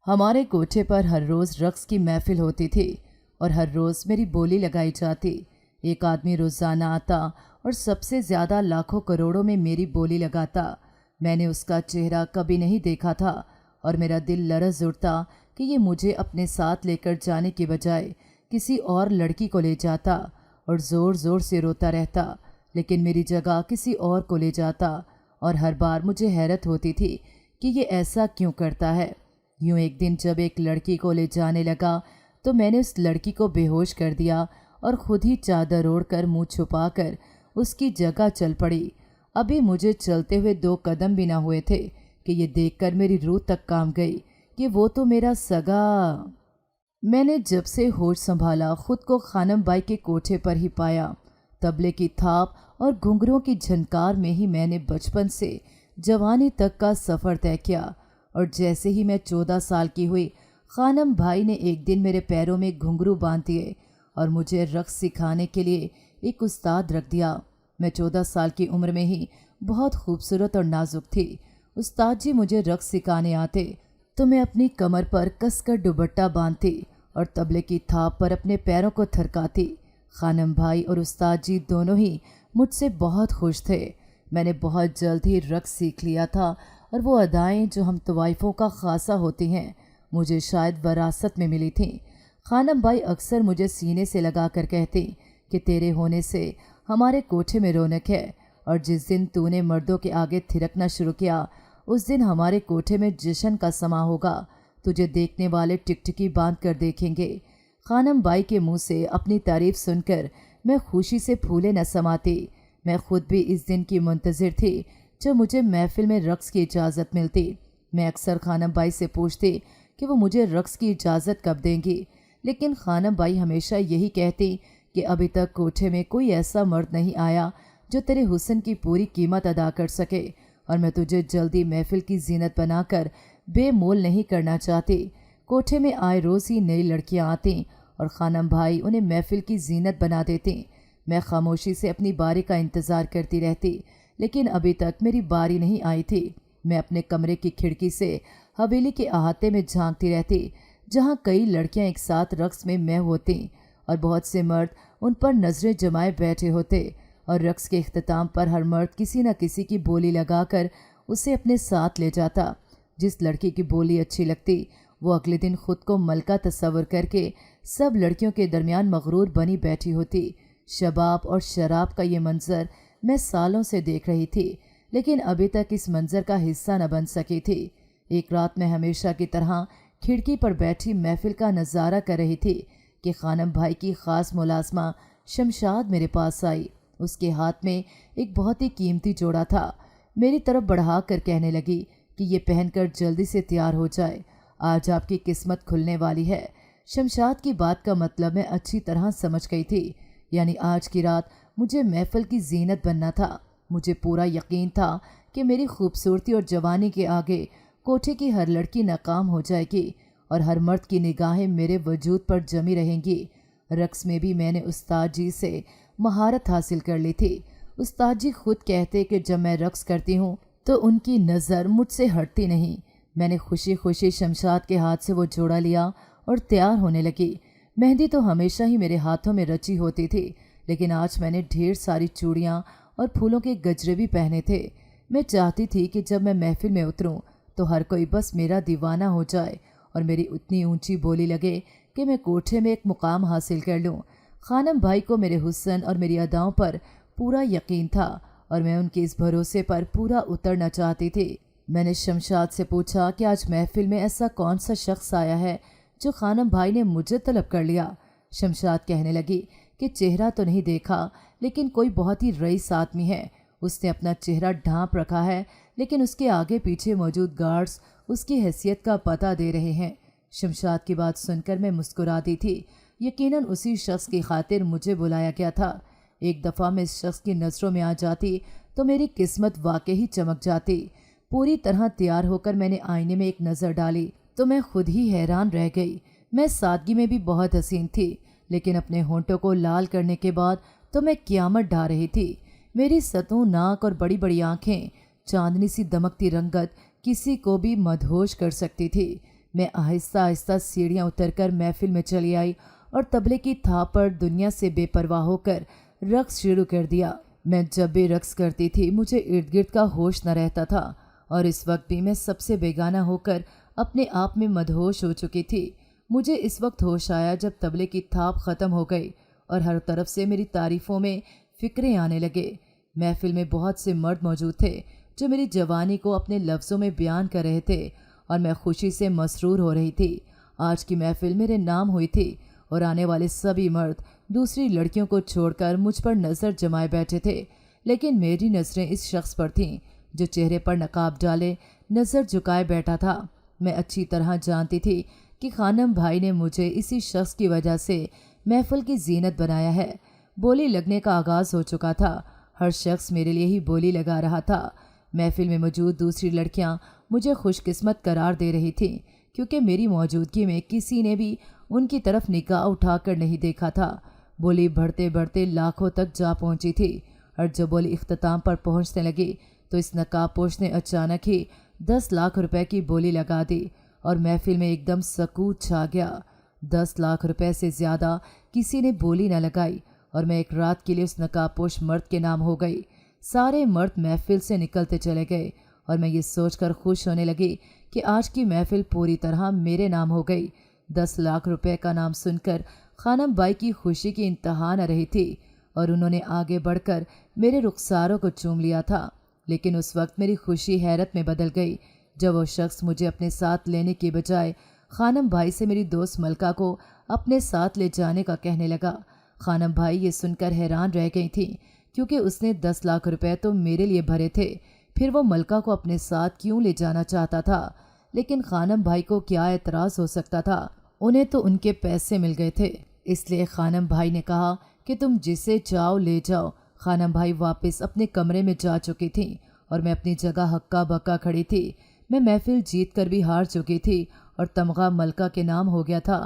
हमारे कोठे पर हर रोज़ रक़्स की महफ़िल होती थी और हर रोज़ मेरी बोली लगाई जाती। एक आदमी रोज़ाना आता और सबसे ज़्यादा लाखों करोड़ों में मेरी बोली लगाता। मैंने उसका चेहरा कभी नहीं देखा था और मेरा दिल लरज़ उठता कि ये मुझे अपने साथ लेकर जाने की बजाय किसी और लड़की को ले जाता और ज़ोर ज़ोर से रोता रहता, लेकिन मेरी जगह किसी और को ले जाता। और हर बार मुझे हैरत होती थी कि ये ऐसा क्यों करता है। यूं एक दिन जब एक लड़की को ले जाने लगा तो मैंने उस लड़की को बेहोश कर दिया और खुद ही चादर ओढ़कर मुंह छुपाकर उसकी जगह चल पड़ी। अभी मुझे चलते हुए 2 कदम भी ना हुए थे कि ये देखकर मेरी रूह तक कांप गई कि वो तो मेरा सगा। मैंने जब से होश संभाला खुद को खानम बाई के कोठे पर ही पाया। तबले की थाप और घुंघरों की झनकार में ही मैंने बचपन से जवानी तक का सफ़र तय किया। और जैसे ही मैं 14 साल की हुई, खानम भाई ने एक दिन मेरे पैरों में घुंघरू बांध दिए और मुझे रक़्स सिखाने के लिए एक उस्ताद रख दिया। मैं 14 साल की उम्र में ही बहुत खूबसूरत और नाजुक थी। उस्ताद जी मुझे रक़्स सिखाने आते तो मैं अपनी कमर पर कसकर दुपट्टा बांधती और तबले की थाप पर अपने पैरों को थरकाती। खानम भाई और उस्ताद जी दोनों ही मुझसे बहुत खुश थे। मैंने बहुत जल्द ही रक़्स सीख लिया था और वो अदाएं जो हम तवाइफ़ों का खासा होती हैं मुझे शायद वरासत में मिली थीं। खानम बाई अक्सर मुझे सीने से लगा कर कहती कि तेरे होने से हमारे कोठे में रौनक है और जिस दिन तूने मर्दों के आगे थिरकना शुरू किया उस दिन हमारे कोठे में जश्न का समा होगा। तुझे देखने वाले टिकटिकी बांध कर देखेंगे। खानम बाई के मुंह से अपनी तारीफ सुनकर मैं खुशी से फूले न समाती। मैं खुद भी इस दिन की मुंतज़िर थी जब मुझे महफिल में रक़्स की इजाज़त मिलती। मैं अक्सर खानम बाई से पूछती कि वो मुझे रक़्स की इजाज़त कब देंगी, लेकिन खानम बाई हमेशा यही कहती कि अभी तक कोठे में कोई ऐसा मर्द नहीं आया जो तेरे हुस्न की पूरी कीमत अदा कर सके और मैं तुझे जल्दी महफिल की जीनत बनाकर बेमोल नहीं करना चाहती। कोठे में आए रोज़ ही नई लड़कियां आती और खानम भाई उन्हें महफिल की जीनत बना देती। मैं खामोशी से अपनी बारी का इंतज़ार करती रहती, लेकिन अभी तक मेरी बारी नहीं आई थी। मैं अपने कमरे की खिड़की से हवेली के अहाते में झांकती रहती जहाँ कई लड़कियाँ एक साथ रक़्स में मैं होती और बहुत से मर्द उन पर नज़रें जमाए बैठे होते और रक़्स के इख्तिताम पर हर मर्द किसी न किसी की बोली लगाकर उसे अपने साथ ले जाता। जिस लड़की की बोली अच्छी लगती वो अगले दिन खुद को मलका तस्वर करके सब लड़कियों के दरमियान मगरूर बनी बैठी होती। शबाब और शराब का ये मंज़र मैं सालों से देख रही थी, लेकिन अभी तक इस मंज़र का हिस्सा न बन सकी थी। एक रात मैं हमेशा की तरह खिड़की पर बैठी महफिल का नज़ारा कर रही थी कि खानम भाई की ख़ास मुलाज़मा शमशाद मेरे पास आई। उसके हाथ में एक बहुत ही कीमती जोड़ा था। मेरी तरफ बढ़ा कर कहने लगी कि ये पहनकर जल्दी से तैयार हो जाए, आज आपकी किस्मत खुलने वाली है। शमशाद की बात का मतलब मैं अच्छी तरह समझ गई थी, यानी आज की रात मुझे महफिल की जीनत बनना था। मुझे पूरा यकीन था कि मेरी खूबसूरती और जवानी के आगे कोठे की हर लड़की नाकाम हो जाएगी और हर मर्द की निगाहें मेरे वजूद पर जमी रहेंगी। रक़्स में भी मैंने उस्ताद जी से महारत हासिल कर ली थी। उस्ताद जी खुद कहते कि जब मैं रक़्स करती हूँ तो उनकी नज़र मुझसे हटती नहीं। मैंने खुशी खुशी शमशाद के हाथ से वो जोड़ा लिया और तैयार होने लगी। मेहंदी तो हमेशा ही मेरे हाथों में रची होती थी, लेकिन आज मैंने ढेर सारी चूड़ियाँ और फूलों के गजरे भी पहने थे। मैं चाहती थी कि जब मैं महफिल में उतरूँ तो हर कोई बस मेरा दीवाना हो जाए और मेरी उतनी ऊंची बोली लगे कि मैं कोठे में एक मुकाम हासिल कर लूँ। खानम भाई को मेरे हुस्न और मेरी अदाओं पर पूरा यकीन था और मैं उनके इस भरोसे पर पूरा उतरना चाहती थी। मैंने शमशाद से पूछा कि आज महफिल में ऐसा कौन सा शख्स आया है जो खानम भाई ने मुझे तलब कर लिया। शमशाद कहने लगी कि चेहरा तो नहीं देखा, लेकिन कोई बहुत ही रईस आदमी है। उसने अपना चेहरा ढांप रखा है, लेकिन उसके आगे पीछे मौजूद गार्ड्स उसकी हैसियत का पता दे रहे हैं। शमशाद की बात सुनकर मैं मुस्कुरा दी थी। यकीनन उसी शख्स की खातिर मुझे बुलाया गया था। एक दफ़ा मैं इस शख्स की नज़रों में आ जाती तो मेरी किस्मत वाकई ही चमक जाती। पूरी तरह तैयार होकर मैंने आईने में एक नज़र डाली तो मैं खुद ही हैरान रह गई। मैं सादगी में भी बहुत हसीन थी, लेकिन अपने होंठों को लाल करने के बाद तो मैं क़यामत ढा रही थी। मेरी सतूं नाक और बड़ी बड़ी आँखें, चांदनी सी दमकती रंगत किसी को भी मदहोश कर सकती थी। मैं आहिस्ता आहिस्ता सीढ़ियाँ उतरकर महफिल में चली आई और तबले की थाप पर दुनिया से बेपरवाह होकर रक्स शुरू कर दिया। मैं जब भी रक्स करती थी मुझे इर्द गिर्द का होश न रहता था और इस वक्त भी मैं सबसे बेगाना होकर अपने आप में मदहोश हो चुकी थी। मुझे इस वक्त होश आया जब तबले की थाप ख़त्म हो गई और हर तरफ से मेरी तारीफ़ों में फ़िक्रे आने लगे। महफिल में बहुत से मर्द मौजूद थे जो मेरी जवानी को अपने लफ्ज़ों में बयान कर रहे थे और मैं खुशी से मसरूर हो रही थी। आज की महफिल मेरे नाम हुई थी और आने वाले सभी मर्द दूसरी लड़कियों को छोड़कर मुझ पर नज़र जमाए बैठे थे, लेकिन मेरी नज़रें इस शख्स पर थीं जो चेहरे पर नकाब डाले नज़र झुकाए बैठा था। मैं अच्छी तरह जानती थी कि खानम भाई ने मुझे इसी शख्स की वजह से महफिल की जीनत बनाया है। बोली लगने का आगाज़ हो चुका था। हर शख्स मेरे लिए ही बोली लगा रहा था। महफिल में मौजूद दूसरी लड़कियां मुझे खुशकिस्मत करार दे रही थीं क्योंकि मेरी मौजूदगी में किसी ने भी उनकी तरफ निगाह उठाकर नहीं देखा था। बोली बढ़ते बढ़ते लाखों तक जा पहुंची थी और जब बोली इख्तिताम पर पहुंचने लगी तो इस नकाबपोश ने अचानक ही 10 लाख रुपए की बोली लगा दी और महफिल में एकदम सकूत छा गया। 10 लाख रुपए से ज़्यादा किसी ने बोली न लगाई और मैं एक रात के लिए उस नकाबपोश मर्द के नाम हो गई। सारे मर्द महफिल से निकलते चले गए और मैं ये सोचकर खुश होने लगी कि आज की महफिल पूरी तरह मेरे नाम हो गई। 10 लाख रुपए का नाम सुनकर खानम बाई की खुशी की इंतहा न रही थी और उन्होंने आगे बढ़कर मेरे रुखसारों को चूम लिया था। लेकिन उस वक्त मेरी खुशी हैरत में बदल गई जब वो शख्स मुझे अपने साथ लेने के बजाय खानम भाई से मेरी दोस्त मलका को अपने साथ ले जाने का कहने लगा। खानम भाई ये सुनकर हैरान रह गई थी क्योंकि उसने 10 लाख रुपए तो मेरे लिए भरे थे, फिर वो मलका को अपने साथ क्यों ले जाना चाहता था। लेकिन खानम भाई को क्या एतराज़ हो सकता था, उन्हें तो उनके पैसे मिल गए थे। इसलिए खानम भाई ने कहा कि तुम जिसे चाहो ले जाओ। खानम भाई वापस अपने कमरे में जा चुकी थी और मैं अपनी जगह हक्का बक्का खड़ी थी। मैं महफिल जीत कर भी हार चुकी थी और तमगा मलका के नाम हो गया था।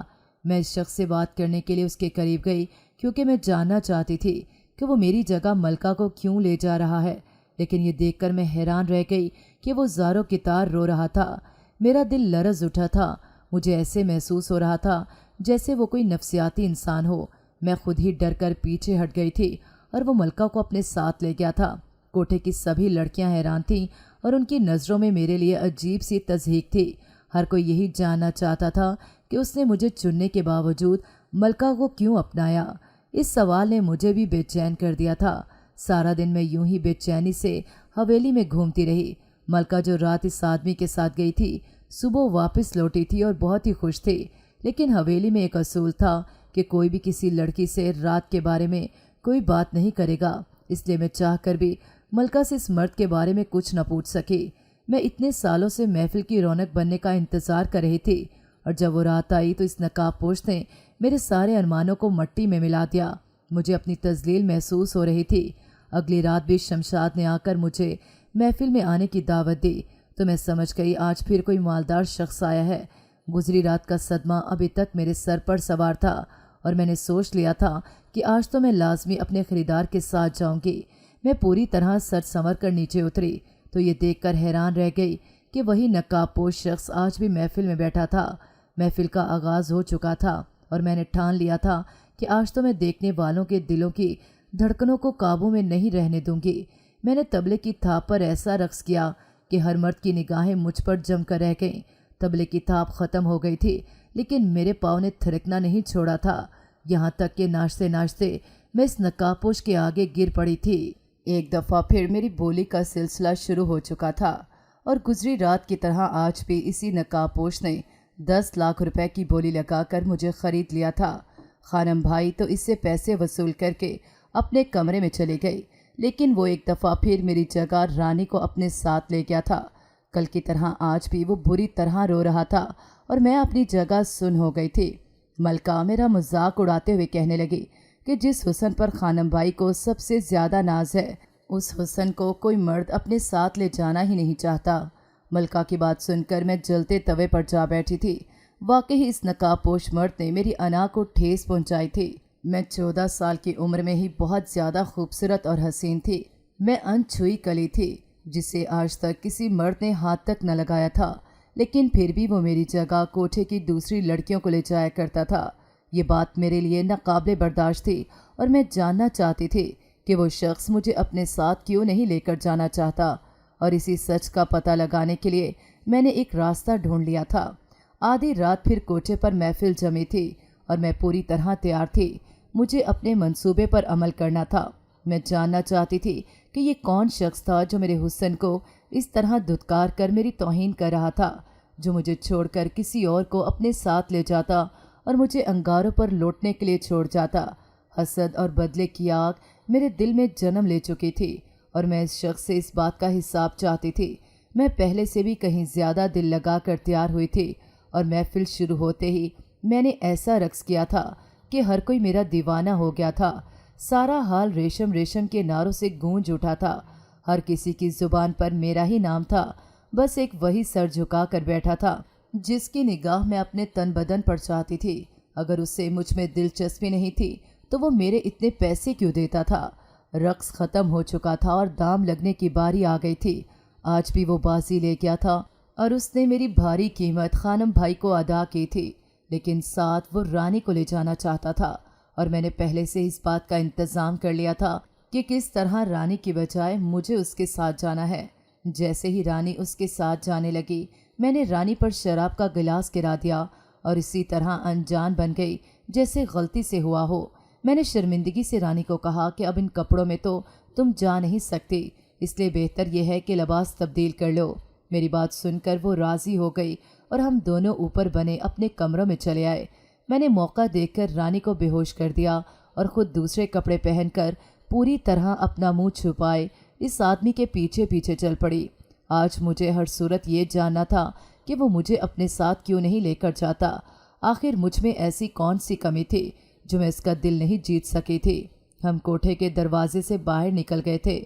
मैं इस शख्स से बात करने के लिए उसके करीब गई क्योंकि मैं जानना चाहती थी कि वो मेरी जगह मलका को क्यों ले जा रहा है। लेकिन ये देखकर मैं हैरान रह गई कि वो ज़ारो की तार रो रहा था। मेरा दिल लरज़ उठा था। मुझे ऐसे महसूस हो रहा था जैसे वो कोई नफ्सियाती इंसान हो। मैं खुद ही डर कर पीछे हट गई थी और वो मलका को अपने साथ ले गया था। कोठे की सभी लड़कियां हैरान थीं और उनकी नज़रों में मेरे लिए अजीब सी तज़हीक थी। हर कोई यही जानना चाहता था कि उसने मुझे चुनने के बावजूद मलका को क्यों अपनाया। इस सवाल ने मुझे भी बेचैन कर दिया था। सारा दिन मैं यूं ही बेचैनी से हवेली में घूमती रही। मलका जो रात इस आदमी के साथ गई थी सुबह वापस लौटी थी और बहुत ही खुश थी। लेकिन हवेली में एक असूल था कि कोई भी किसी लड़की से रात के बारे में कोई बात नहीं करेगा। इसलिए मैं चाहकर भी मलका से इस मर्द के बारे में कुछ न पूछ सकी। मैं इतने सालों से महफिल की रौनक बनने का इंतज़ार कर रही थी और जब वो रात आई तो इस नकाबपोश ने मेरे सारे अरमानों को मट्टी में मिला दिया। मुझे अपनी तज़लील महसूस हो रही थी। अगली रात भी शमशाद ने आकर मुझे महफिल में आने की दावत दी तो मैं समझ गई आज फिर कोई मालदार शख्स आया है। गुजरी रात का सदमा अभी तक मेरे सर पर सवार था और मैंने सोच लिया था कि आज तो मैं लाजमी अपने ख़रीदार के साथ जाऊंगी। मैं पूरी तरह सर संवर कर नीचे उतरी तो ये देखकर हैरान रह गई कि वही नकाबपोश शख्स आज भी महफिल में बैठा था। महफिल का आगाज़ हो चुका था और मैंने ठान लिया था कि आज तो मैं देखने वालों के दिलों की धड़कनों को काबू में नहीं रहने दूंगी। मैंने तबले की थाप पर ऐसा रक्स किया कि हर मर्द की निगाहें मुझ पर जम कर रह गईं। तबले की थाप ख़त्म हो गई थी लेकिन मेरे पाँव ने थिरकना नहीं छोड़ा था। यहाँ तक कि नाचते नाचते मैं इस नकाबपोश के आगे गिर पड़ी थी। एक दफ़ा फिर मेरी बोली का सिलसिला शुरू हो चुका था और गुजरी रात की तरह आज भी इसी नकाबपोश ने 10 लाख रुपए की बोली लगाकर मुझे ख़रीद लिया था। खानम भाई तो इससे पैसे वसूल करके अपने कमरे में चली गई, लेकिन वो एक दफ़ा फिर मेरी जगह रानी को अपने साथ ले गया था। कल की तरह आज भी वो बुरी तरह रो रहा था और मैं अपनी जगह सुन हो गई थी। मलका मेरा मजाक उड़ाते हुए कहने लगी कि जिस हुस्न पर खानम भाई को सबसे ज़्यादा नाज है उस हुस्न को कोई मर्द अपने साथ ले जाना ही नहीं चाहता। मलका की बात सुनकर मैं जलते तवे पर जा बैठी थी। वाकई इस नकाबपोश मर्द ने मेरी अना को ठेस पहुंचाई थी। मैं 14 साल की उम्र में ही बहुत ज़्यादा खूबसूरत और हसीन थी। मैं अनछुई कली थी जिसे आज तक किसी मर्द ने हाथ तक न लगाया था। लेकिन फिर भी वो मेरी जगह कोठे की दूसरी लड़कियों को ले जाया करता था। ये बात मेरे लिए नाकाबिले बर्दाश्त थी और मैं जानना चाहती थी कि वो शख्स मुझे अपने साथ क्यों नहीं लेकर जाना चाहता। और इसी सच का पता लगाने के लिए मैंने एक रास्ता ढूंढ लिया था। आधी रात फिर कोठे पर महफिल जमी थी और मैं पूरी तरह तैयार थी। मुझे अपने मंसूबे पर अमल करना था। मैं जानना चाहती थी कि ये कौन शख्स था जो मेरे हुस्न को इस तरह धुतकार कर मेरी तौहीन कर रहा था, जो मुझे छोड़कर किसी और को अपने साथ ले जाता और मुझे अंगारों पर लौटने के लिए छोड़ जाता। हसद और बदले की आग मेरे दिल में जन्म ले चुकी थी और मैं इस शख्स से इस बात का हिसाब चाहती थी। मैं पहले से भी कहीं ज़्यादा दिल लगा कर तैयार हुई थी और महफिल शुरू होते ही मैंने ऐसा रक्स किया था कि हर कोई मेरा दीवाना हो गया था। सारा हाल रेशम रेशम के नारों से गूंज उठा था। हर किसी की जुबान पर मेरा ही नाम था। बस एक वही सर झुका कर बैठा था जिसकी निगाह मैं अपने तन बदन पर चाहती थी। अगर उसे मुझ में दिलचस्पी नहीं थी तो वो मेरे इतने पैसे क्यों देता था। रक्स ख़त्म हो चुका था और दाम लगने की बारी आ गई थी। आज भी वो बाजी ले गया था और उसने मेरी भारी कीमत खानम भाई को अदा की थी, लेकिन साथ वो रानी को ले जाना चाहता था और मैंने पहले से इस बात का इंतज़ाम कर लिया था कि किस तरह रानी की बजाय मुझे उसके साथ जाना है। जैसे ही रानी उसके साथ जाने लगी मैंने रानी पर शराब का गिलास गिरा दिया और इसी तरह अनजान बन गई जैसे गलती से हुआ हो। मैंने शर्मिंदगी से रानी को कहा कि अब इन कपड़ों में तो तुम जा नहीं सकती, इसलिए बेहतर यह है कि लिबास तब्दील कर लो। मेरी बात सुनकर वो राज़ी हो गई और हम दोनों ऊपर बने अपने कमरों में चले आए। मैंने मौका देखकर रानी को बेहोश कर दिया और ख़ुद दूसरे कपड़े पहनकर पूरी तरह अपना मुंह छुपाए इस आदमी के पीछे पीछे चल पड़ी। आज मुझे हर सूरत ये जानना था कि वो मुझे अपने साथ क्यों नहीं लेकर जाता। आखिर मुझ में ऐसी कौन सी कमी थी जो मैं इसका दिल नहीं जीत सकी थी। हम कोठे के दरवाजे से बाहर निकल गए थे।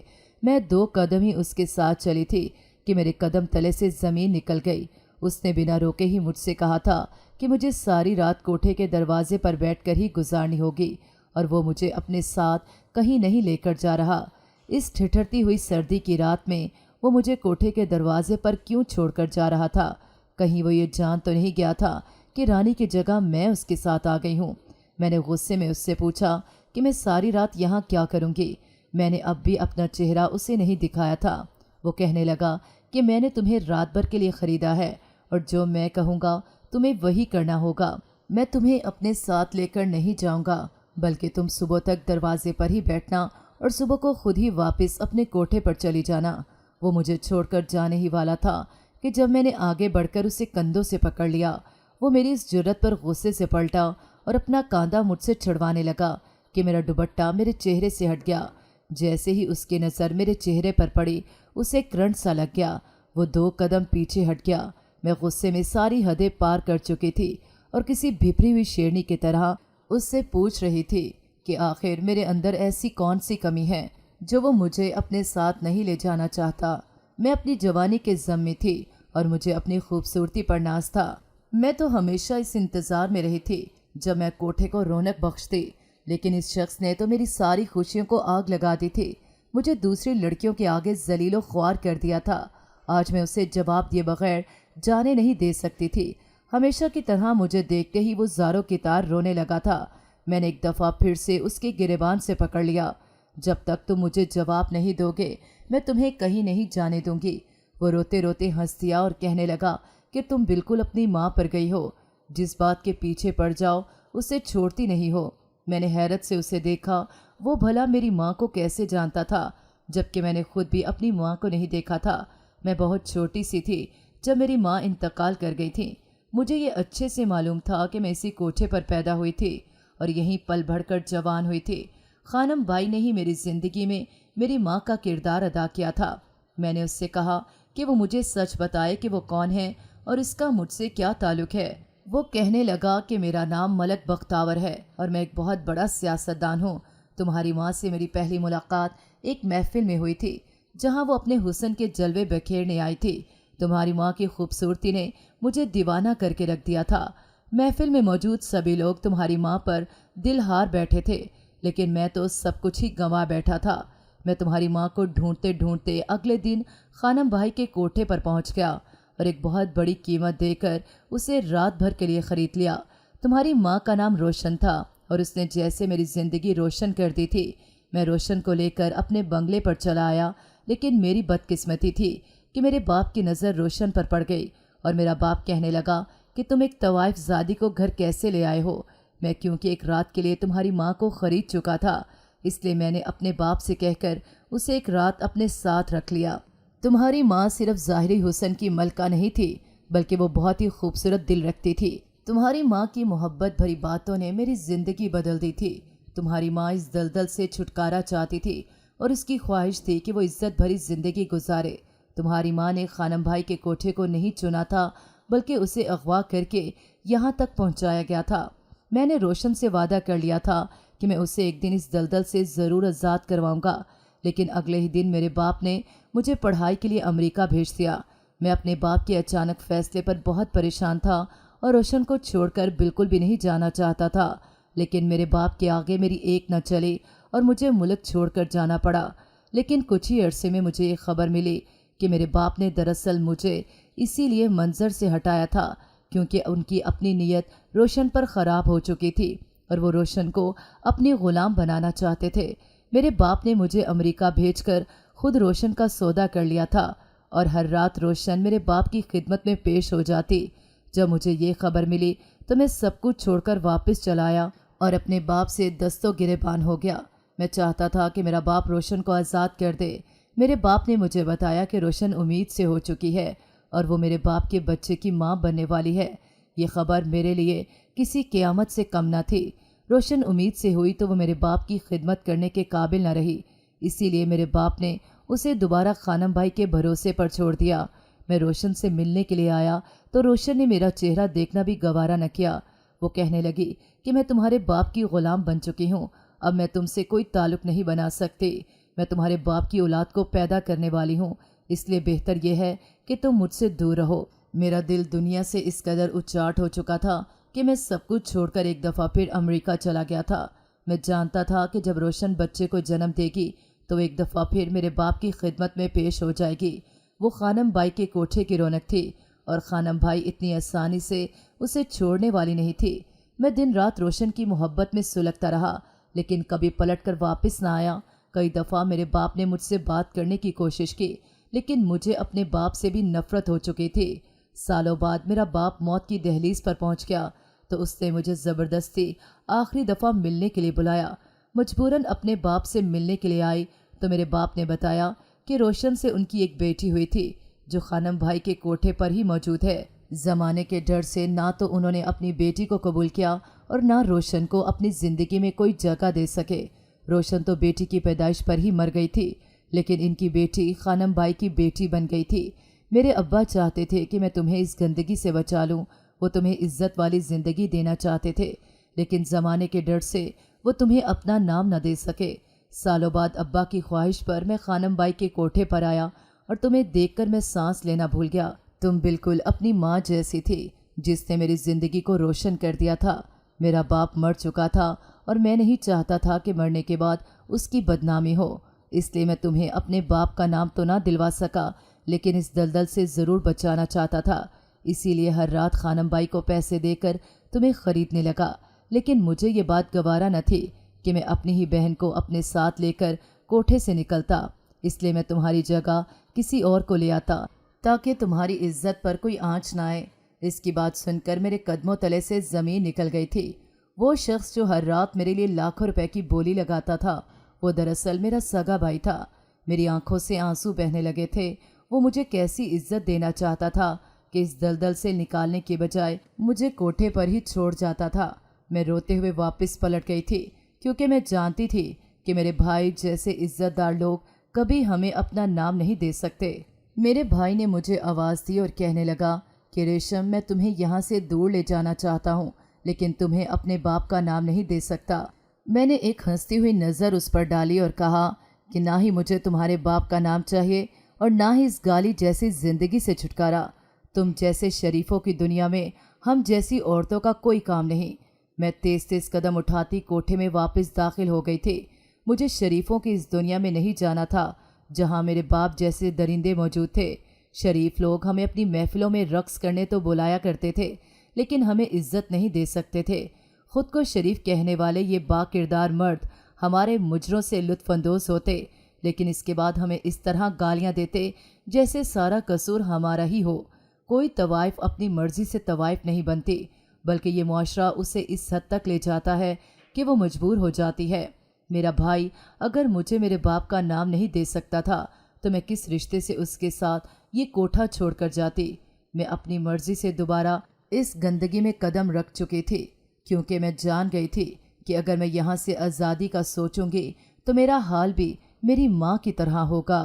मैं 2 कदम ही उसके साथ चली थी कि मेरे कदम तले से ज़मीन निकल गई। उसने बिना रोके ही मुझसे कहा था कि मुझे सारी रात कोठे के दरवाजे पर बैठकर ही गुजारनी होगी और वो मुझे अपने साथ कहीं नहीं लेकर जा रहा। इस ठिठुरती हुई सर्दी की रात में वो मुझे कोठे के दरवाजे पर क्यों छोड़कर जा रहा था। कहीं वो ये जान तो नहीं गया था कि रानी की जगह मैं उसके साथ आ गई हूँ। मैंने गुस्से में उससे पूछा कि मैं सारी रात यहाँ क्या करूँगी। मैंने अब भी अपना चेहरा उसे नहीं दिखाया था। वो कहने लगा कि मैंने तुम्हें रात भर के लिए ख़रीदा है और जो मैं कहूँगा तुम्हें वही करना होगा। मैं तुम्हें अपने साथ लेकर नहीं जाऊँगा, बल्कि तुम सुबह तक दरवाजे पर ही बैठना और सुबह को खुद ही वापस अपने कोठे पर चली जाना। वो मुझे छोड़कर जाने ही वाला था कि जब मैंने आगे बढ़कर उसे कंधों से पकड़ लिया। वो मेरी इस जुर्रत पर गुस्से से पलटा और अपना कांधा मुझसे छुड़वाने लगा कि मेरा दुपट्टा मेरे चेहरे से हट गया। जैसे ही उसकी नज़र मेरे चेहरे पर पड़ी उसे करंट सा लग गया। वो 2 कदम पीछे हट गया। मैं गुस्से में सारी हदें पार कर चुकी थी और किसी भिपरी हुई शेरनी की तरह उससे पूछ रही थी कि आखिर मेरे अंदर ऐसी कौन सी कमी है जो वो मुझे अपने साथ नहीं ले जाना चाहता। मैं अपनी जवानी के ज़म में थी और मुझे अपनी खूबसूरती पर नाज था। मैं तो हमेशा इस इंतज़ार में रही थी जब मैं कोठे को रौनक बख्शती, लेकिन इस शख्स ने तो मेरी सारी खुशियों को आग लगा दी थी। मुझे दूसरी लड़कियों के आगे जलीलो ख्वार कर दिया था। आज मैं उसे जवाब दिए बगैर जाने नहीं दे सकती थी। हमेशा की तरह मुझे देखते ही वो ज़ारों की तार रोने लगा था। मैंने एक दफ़ा फिर से उसके गिरेबान से पकड़ लिया। जब तक तुम मुझे जवाब नहीं दोगे मैं तुम्हें कहीं नहीं जाने दूंगी। वो रोते रोते हंस दिया और कहने लगा कि तुम बिल्कुल अपनी माँ पर गई हो। जिस बात के पीछे पड़ जाओ उसे छोड़ती नहीं हो। मैंने हैरत से उसे देखा। वो भला मेरी माँ को कैसे जानता था, जबकि मैंने खुद भी अपनी माँ को नहीं देखा था। मैं बहुत छोटी सी थी जब मेरी माँ इंतकाल कर गई थी। मुझे ये अच्छे से मालूम था कि मैं इसी कोठे पर पैदा हुई थी और यहीं पल भरकर जवान हुई थी। खानम भाई ने ही मेरी ज़िंदगी में मेरी माँ का किरदार अदा किया था। मैंने उससे कहा कि वो मुझे सच बताए कि वो कौन है और इसका मुझसे क्या ताल्लुक़ है। वो कहने लगा कि मेरा नाम मलक बख्तावर है और मैं एक बहुत बड़ा सियासतदान हूँ। तुम्हारी माँ से मेरी पहली मुलाकात एक महफिल में हुई थी जहाँ वो अपने हुस्न के जलवे बखेरने आई थी। तुम्हारी माँ की खूबसूरती ने मुझे दीवाना करके रख दिया था। महफिल में मौजूद सभी लोग तुम्हारी माँ पर दिल हार बैठे थे, लेकिन मैं तो सब कुछ ही गंवा बैठा था। मैं तुम्हारी माँ को ढूंढते ढूंढते अगले दिन खानम भाई के कोठे पर पहुँच गया اور ایک بہت بڑی قیمت دے کر اسے رات بھر کے لیے خرید لیا۔ تمہاری ماں کا نام روشن تھا اور اس نے جیسے میری زندگی روشن کر دی تھی۔ میں روشن کو لے کر اپنے بنگلے پر چلا آیا، لیکن میری بدقسمتی تھی کہ میرے باپ کی نظر روشن پر پڑ گئی اور میرا باپ کہنے لگا کہ تم ایک طوائف زادی کو گھر کیسے لے آئے ہو؟ میں کیونکہ ایک رات کے لیے تمہاری ماں کو خرید چکا تھا، اس لیے میں نے اپنے باپ سے کہہ کر اسے ایک رات اپنے ساتھ رکھ لیا۔ تمہاری ماں صرف ظاہری حسن کی ملکہ نہیں تھی، بلکہ وہ بہت ہی خوبصورت دل رکھتی تھی۔ تمہاری ماں کی محبت بھری باتوں نے میری زندگی بدل دی تھی۔ تمہاری ماں اس دلدل سے چھٹکارا چاہتی تھی اور اس کی خواہش تھی کہ وہ عزت بھری زندگی گزارے۔ تمہاری ماں نے خانم بھائی کے کوٹھے کو نہیں چنا تھا، بلکہ اسے اغوا کر کے یہاں تک پہنچایا گیا تھا۔ میں نے روشن سے وعدہ کر لیا تھا کہ میں اسے ایک دن اس دلدل سے ضرور آزاد کرواؤں گا، لیکن اگلے ہی دن میرے باپ نے مجھے پڑھائی کے لیے امریکہ بھیج دیا۔ میں اپنے باپ کے اچانک فیصلے پر بہت پریشان تھا اور روشن کو چھوڑ کر بالکل بھی نہیں جانا چاہتا تھا، لیکن میرے باپ کے آگے میری ایک نہ چلی اور مجھے ملک چھوڑ کر جانا پڑا۔ لیکن کچھ ہی عرصے میں مجھے یہ خبر ملی کہ میرے باپ نے دراصل مجھے اسی لیے منظر سے ہٹایا تھا کیونکہ ان کی اپنی نیت روشن پر خراب ہو چکی تھی اور وہ روشن کو اپنی غلام بنانا چاہتے تھے۔ میرے باپ نے مجھے امریکہ بھیج کر خود روشن کا سودا کر لیا تھا اور ہر رات روشن میرے باپ کی خدمت میں پیش ہو جاتی۔ جب مجھے یہ خبر ملی تو میں سب کچھ چھوڑ کر واپس چلا آیا اور اپنے باپ سے دستوں گریبان ہو گیا۔ میں چاہتا تھا کہ میرا باپ روشن کو آزاد کر دے۔ میرے باپ نے مجھے بتایا کہ روشن امید سے ہو چکی ہے اور وہ میرے باپ کے بچے کی ماں بننے والی ہے۔ یہ خبر میرے لیے کسی قیامت سے کم نہ تھی۔ روشن امید سے ہوئی تو وہ میرے باپ کی خدمت کرنے کے قابل نہ رہی، اسی لیے میرے باپ نے اسے دوبارہ خانم بھائی کے بھروسے پر چھوڑ دیا۔ میں روشن سے ملنے کے لیے آیا تو روشن نے میرا چہرہ دیکھنا بھی گوارا نہ کیا۔ وہ کہنے لگی کہ میں تمہارے باپ کی غلام بن چکی ہوں، اب میں تم سے کوئی تعلق نہیں بنا سکتی۔ میں تمہارے باپ کی اولاد کو پیدا کرنے والی ہوں، اس لیے بہتر یہ ہے کہ تم مجھ سے دور رہو۔ میرا دل دنیا سے اس قدر اچاٹ ہو چکا تھا کہ میں سب کچھ چھوڑ کر ایک دفعہ پھر امریکہ چلا گیا تھا۔ میں جانتا تھا کہ جب روشن بچے کو جنم دے گی تو ایک دفعہ پھر میرے باپ کی خدمت میں پیش ہو جائے گی۔ وہ خانم بھائی کے کوٹھے کی رونق تھی اور خانم بھائی اتنی آسانی سے اسے چھوڑنے والی نہیں تھی۔ میں دن رات روشن کی محبت میں سلگتا رہا، لیکن کبھی پلٹ کر واپس نہ آیا۔ کئی دفعہ میرے باپ نے مجھ سے بات کرنے کی کوشش کی، لیکن مجھے اپنے باپ سے بھی نفرت ہو چکی تھی۔ سالوں بعد میرا باپ موت کی دہلیز پر پہنچ گیا تو اس نے مجھے زبردستی آخری دفعہ ملنے کے لیے بلایا۔ مجبوراً اپنے باپ سے ملنے کے لیے آئی تو میرے باپ نے بتایا کہ روشن سے ان کی ایک بیٹی ہوئی تھی جو خانم بھائی کے کوٹھے پر ہی موجود ہے۔ زمانے کے ڈر سے نہ تو انہوں نے اپنی بیٹی کو قبول کیا اور نہ روشن کو اپنی زندگی میں کوئی جگہ دے سکے۔ روشن تو بیٹی کی پیدائش پر ہی مر گئی تھی، لیکن ان کی بیٹی خانم بھائی کی بیٹی بن گئی تھی۔ میرے ابا چاہتے تھے کہ میں تمہیں اس گندگی سے بچا لوں، وہ تمہیں عزت والی زندگی دینا چاہتے تھے، لیکن زمانے کے ڈر سے وہ تمہیں اپنا نام نہ دے سکے۔ سالوں بعد ابا کی خواہش پر میں خانم بائی کے کوٹھے پر آیا اور تمہیں دیکھ کر میں سانس لینا بھول گیا۔ تم بالکل اپنی ماں جیسی تھی جس نے میری زندگی کو روشن کر دیا تھا۔ میرا باپ مر چکا تھا اور میں نہیں چاہتا تھا کہ مرنے کے بعد اس کی بدنامی ہو، اس لیے میں تمہیں اپنے باپ کا نام تو نہ دلوا سکا، لیکن اس دلدل سے ضرور بچانا چاہتا تھا۔ اسی لیے ہر رات خانم بائی کو پیسے دے کر تمہیں خریدنے لگا، لیکن مجھے یہ بات گوارا نہ تھی کہ میں اپنی ہی بہن کو اپنے ساتھ لے کر کوٹھے سے نکلتا، اس لیے میں تمہاری جگہ کسی اور کو لے آتا تاکہ تمہاری عزت پر کوئی آنچ نہ آئے۔ اس کی بات سن کر میرے قدموں تلے سے زمین نکل گئی تھی۔ وہ شخص جو ہر رات میرے لیے لاکھوں روپے کی بولی لگاتا تھا، وہ دراصل میرا سگا بھائی تھا۔ میری آنکھوں سے آنسو بہنے لگے تھے۔ وہ مجھے کیسی عزت دینا چاہتا تھا کہ اس دلدل سے نکالنے کے بجائے مجھے کوٹھے پر ہی چھوڑ جاتا تھا۔ میں روتے ہوئے واپس پلٹ گئی تھی کیونکہ میں جانتی تھی کہ میرے بھائی جیسے عزت دار لوگ کبھی ہمیں اپنا نام نہیں دے سکتے۔ میرے بھائی نے مجھے آواز دی اور کہنے لگا کہ ریشم، میں تمہیں یہاں سے دور لے جانا چاہتا ہوں، لیکن تمہیں اپنے باپ کا نام نہیں دے سکتا۔ میں نے ایک ہنستی ہوئی نظر اس پر ڈالی اور کہا کہ نہ ہی مجھے تمہارے باپ کا نام چاہیے اور نہ ہی اس گالی جیسی زندگی سے چھٹکارا۔ تم جیسے شریفوں کی دنیا میں ہم جیسی عورتوں کا کوئی کام نہیں۔ میں تیز تیز قدم اٹھاتی کوٹھے میں واپس داخل ہو گئی تھی۔ مجھے شریفوں کی اس دنیا میں نہیں جانا تھا جہاں میرے باپ جیسے درندے موجود تھے۔ शरीफ लोग हमें अपनी महफिलों में रक्स करने तो बुलाया करते थे, लेकिन हमें इज्जत नहीं दे सकते थे। खुद को शरीफ कहने वाले ये बाकिरदार मर्द हमारे मुजरों से लुत्फानंदोज होते, लेकिन इसके बाद हमें इस तरह गालियां देते जैसे सारा कसूर हमारा ही हो। कोई तवाइफ अपनी मर्जी से तवाइफ नहीं बनती, बल्कि ये मुआशरा उसे इस हद तक ले जाता है कि वो मजबूर हो जाती है। मेरा भाई अगर मुझे मेरे बाप का नाम नहीं दे सकता था तो मैं किस रिश्ते से उसके साथ ये कोठा छोड़कर जाती। मैं अपनी मर्जी से दोबारा इस गंदगी में कदम रख चुकी थी, क्योंकि मैं जान गई थी कि अगर मैं यहाँ से आज़ादी का सोचूंगी तो मेरा हाल भी मेरी माँ की तरह होगा।